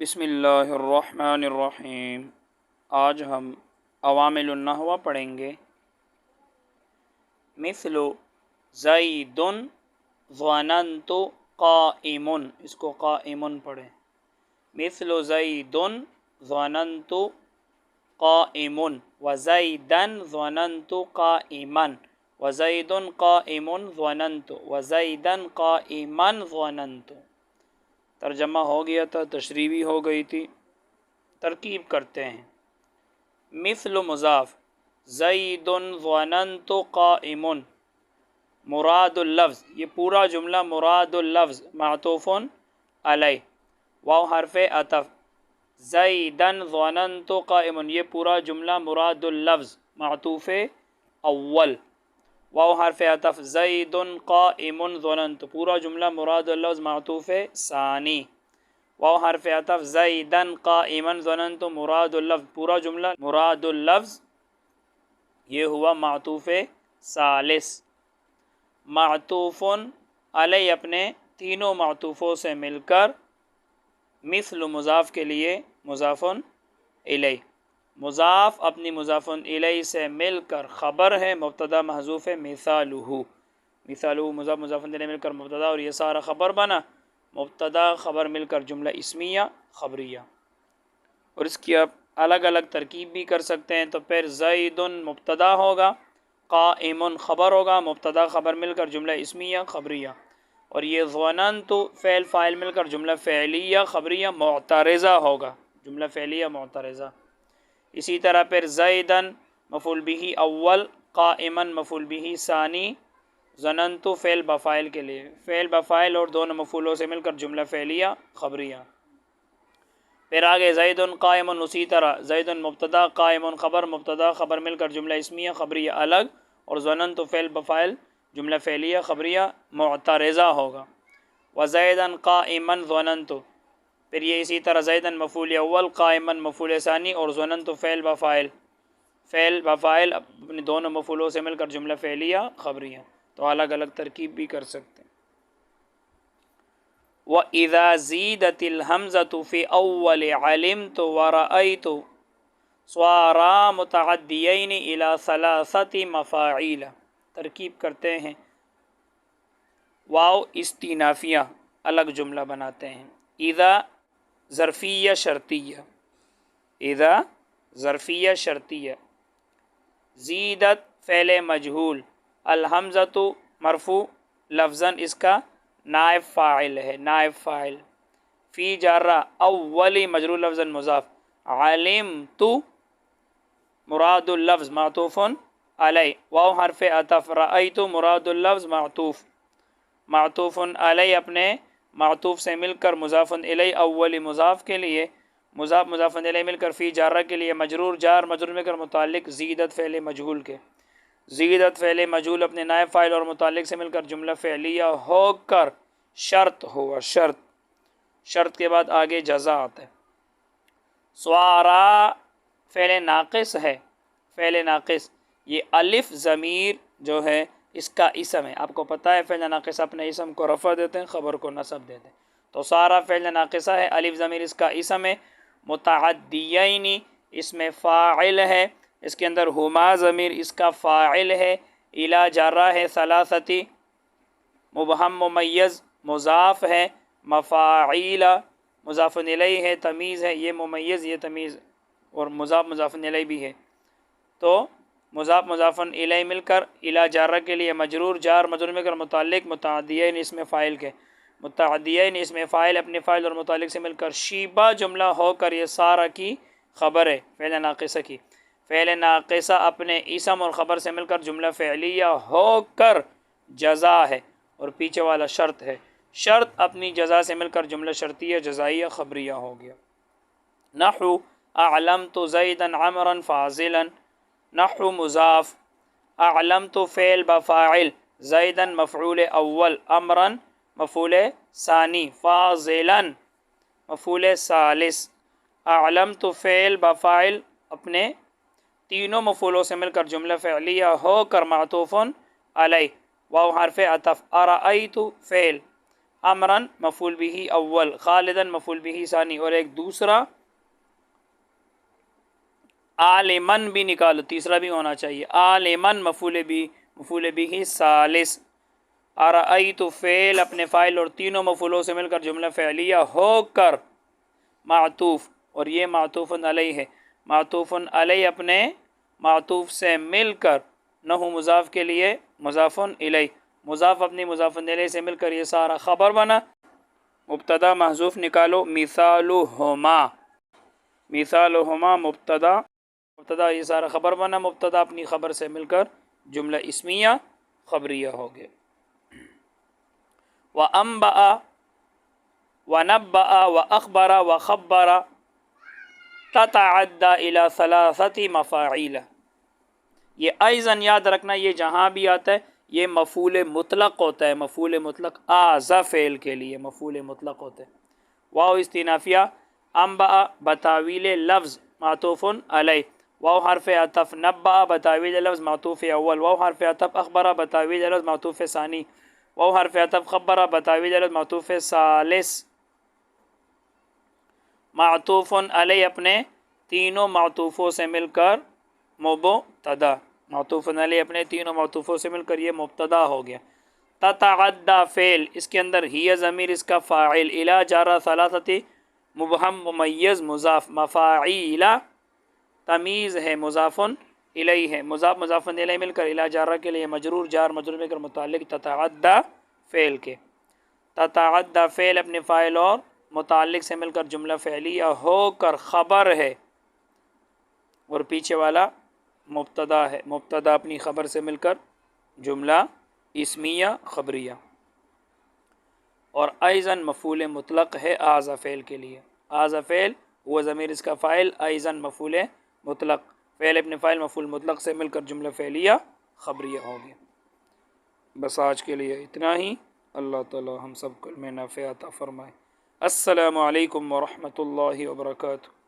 بسم اللہ الرحمن الرحیم۔ آج ہم عوامل النحو پڑھیں گے۔ مثل زید ظننت قائم، اس کو قائم پڑھیں۔ مثل زید ظننت قائم وزیدا ظننت قائما وزید قائم ظننت وزیدا قائما ظننت۔ ترجمہ ہو گیا تھا، تشریح بھی ہو گئی تھی، ترکیب کرتے ہیں۔ مثل مضاف، زید ظننت قائم، مراد اللفظ، یہ پورا جملہ مراد اللفظ معطوف علیہ، واو حرف عطف، زیدا ظننت قائم، یہ پورا جملہ مراد اللفظ معطوف اول، واو حرف عطف، زید قائم ظننت، پورا جملہ مراد اللفظ معطوف ثانی، واو حرف عطف، زیدا قائما ظننت، مراد اللفظ، پورا جملہ مراد اللفظ یہ ہوا معطوف ثالث۔ معطوف علیہ اپنے تینوں معطوفوں سے مل کر مثل مضاف کے لیے مضاف الیہ، مضاف اپنی مضاف الیہ سے مل کر خبر ہے، مبتدا محذوف ہے، مثالہ، مثالہ مضاف مضاف الیہ مل کر مبتدا اور یہ سارا خبر بنا، مبتدا خبر مل کر جملہ اسمیہ خبریہ۔ اور اس کی اب الگ الگ ترکیب بھی کر سکتے ہیں، تو پھر زید مبتدا ہوگا، قائم خبر ہوگا، مبتدا خبر مل کر جملہ اسمیہ خبریہ، اور یہ ظننت فعل فاعل مل کر جملہ فعلیہ خبریہ معترضہ ہوگا، جملہ فعلیہ معترضہ۔ اسی طرح پھر زیدن مفعول بہ اول، قائما مفعول بہ ثانی، ظننت فعل بفاعل کے لیے، فعل بفاعل اور دونوں مفعولوں سے مل کر جملہ فعلیہ خبریہ۔ پھر آگے زید قائم، اسی طرح زید مبتدا، قائم خبر، مبتدا خبر مل کر جملہ اسمیہ خبریہ الگ، اور ظننت فعل بفاعل جملہ فعلیہ خبریہ معترضہ ہوگا۔ وزیدا قائما ظننت، پھر یہ اسی طرح زیدا مفعول اول، قائما مفعول ثانی، اور ظننت فعل بفاعل اپنے دونوں مفعولوں سے مل کر جملہ فعلیہ خبریہ، تو الگ الگ ترکیب بھی کر سکتے ہیں۔ وَإِذَا زِيدَتِ الْهَمْزَةُ فِي أَوَّلِ عَلِمْتُ وَرَأَيْتُ صَارَا مُتَعَدِّيَيْنِ إِلَى ثَلَاثَةِ مَفَاعِيلَ۔ ترکیب کرتے ہیں۔ واو استئنافیہ الگ جملہ بناتے ہیں۔ اذا ظرفیہ شرطیہ، اذا ظرفیہ شرطیہ، زیدت فعل مجہول، الحمزۃ مرفوع لفظاً اس کا نائب فاعل ہے، نائب فاعل، فی جارہ اولی مجرور لفظاً مضاف، علمت مراد اللفظ معطوف علیہ، واو حرف عطف، رأیت مراد اللفظ معطوف، معطوف علیہ اپنے معطوف سے مل کر مضاف الیہ اولی مضاف کے لیے، مضاف مضاف الیہ مل کر فی جارہ کے لیے مجرور، جار مجرور مل کر متعلق زیدت فعل مجہول کے، زیدت فعل مجہول اپنے نائب فاعل اور متعلق سے مل کر جملہ فعلیہ ہو کر شرط ہوا، شرط، شرط کے بعد آگے جزا آتا ہے۔ سوارا فعل ناقص ہے، فعل ناقص، یہ الف ضمیر جو ہے اس کا اسم ہے، آپ کو پتہ ہے فعل ناقص اپنے اسم کو رفع دیتے ہیں، خبر کو نصب دیتے ہیں، تو سارا فعل ناقصہ ہے، الف ضمیر اس کا اسم ہے، متعدیین اس میں فاعل ہے، اس کے اندر ہما ضمیر اس کا فاعل ہے، الا جارہ ہے، ثلاثتی مبہم ممیز مضاف ہے، مفاعیل مضاف الیہ ہے، تمیز ہے، یہ ممیز یہ تمیز اور مضاف مضاف الیہ بھی ہے، تو مضاف مضاف الیہ مل کر الا جارہ کے لیے مجرور، جار مجرور مل کر متعلق، متعدیین اس میں فاعل کے، متعدیین اس میں فاعل اپنے فاعل اور متعلق سے مل کر شیبہ جملہ ہو کر یہ سارا کی خبر ہے فعل ناقصہ کی، فعل ناقصہ اپنے اسم اور خبر سے مل کر جملہ فعلیہ ہو کر جزا ہے، اور پیچھے والا شرط ہے، شرط اپنی جزا سے مل کر جملہ شرطیہ جزائیہ خبریہ ہو گیا۔ نحو اعلمت زیدا عمرا فاضلا، نحو مضاف، اعلمت فعل بفاعل، زیدا مفعول اول، عمرا مفعول ثانی، فاضلا مفعول ثالث، اعلمت فعل بفاعل اپنے تینوں مفعولوں سے مل کر جملہ فعلیہ ہو کر معطوف علیہ، واو حرف عطف، ارأیت فعل، امرن مفعول به اول، خالدن مفعول به ثانی، اور ایک دوسرا عالمن بھی نکالو، تیسرا بھی ہونا چاہیے، عالمن مفعول بھی ثالث، ارأیت فعل اپنے فاعل اور تینوں مفعولوں سے مل کر جملہ فعلیہ ہو کر معطوف، اور یہ معطوف علیہ ہے، معطوف علیہ اپنے معطوف سے مل کر، نحو مضاف کے لیے مضاف الیہ، مضاف اپنی مضاف الیہ سے مل کر یہ سارا خبر بنا، مبتدا محذوف نکالو، مثالہما، مثالہما مبتدا یہ سارا خبر بنا، مبتدا اپنی خبر سے مل کر جملہ اسمیہ خبریہ ہو گئے۔ وَأَنبَأَ وَنَبَّأَ وَأَخْبَرَ وَخَبَّرَ تَتَعَدَّى إِلَى ثَلَاثَةِ مَفَاعِيلَ، یہ ایضاً یاد رکھنا، یہ جہاں بھی آتا ہے یہ مفعول مطلق ہوتا ہے، مفعول مطلق آزا فعل کے لیے مفعول مطلق ہوتا ہے۔ واو استنافیہ، انبأ بتاویل لفظ معطوف علیہ، واو حرف عطف، نبأ بتاویل لفظ معطوف اول، واو حرف عطف، اخبر بتاویل لفظ معطوف ثانی، واو حرف عطف، خبر بتاویل لفظ معطوف ثالث، معطوف علیہ اپنے تینوں معطوفوں سے مل کر مبتدا، معطوف علیہ اپنے تینوں معطوفوں سے مل کر یہ مبتدا ہو گیا۔ تتعدی فعل، اس کے اندر ہی ضمیر اس کا فاعل، الی جارہ ثلاثتی مبہم ممیز مضاف، مفاعیل تمیز ہے، مضاف الیہ ہے، مضاف الیہ مل کر الی جارہ کے لیے مجرور، جار مجرور مل کر متعلق تتعدی فعل کے، تتعدی فعل اپنے فاعل اور متعلق سے مل کر جملہ فعلیہ ہو کر خبر ہے، اور پیچھے والا مبتدا ہے، مبتدا اپنی خبر سے مل کر جملہ اسمیہ خبریہ، اور ایضاً مفعول مطلق ہے آزا فعل کے لیے، آزا فعل وہ ضمیر اس کا فاعل، ایضاً مفعول مطلق، فعل ابن فاعل مفعول مطلق سے مل کر جملہ فعلیہ خبریہ ہو گیا۔ بس آج کے لیے اتنا ہی، اللہ تعالی ہم سب کو علم نافع عطا فرمائے۔ السلام علیکم ورحمۃ اللہ وبرکاتہ۔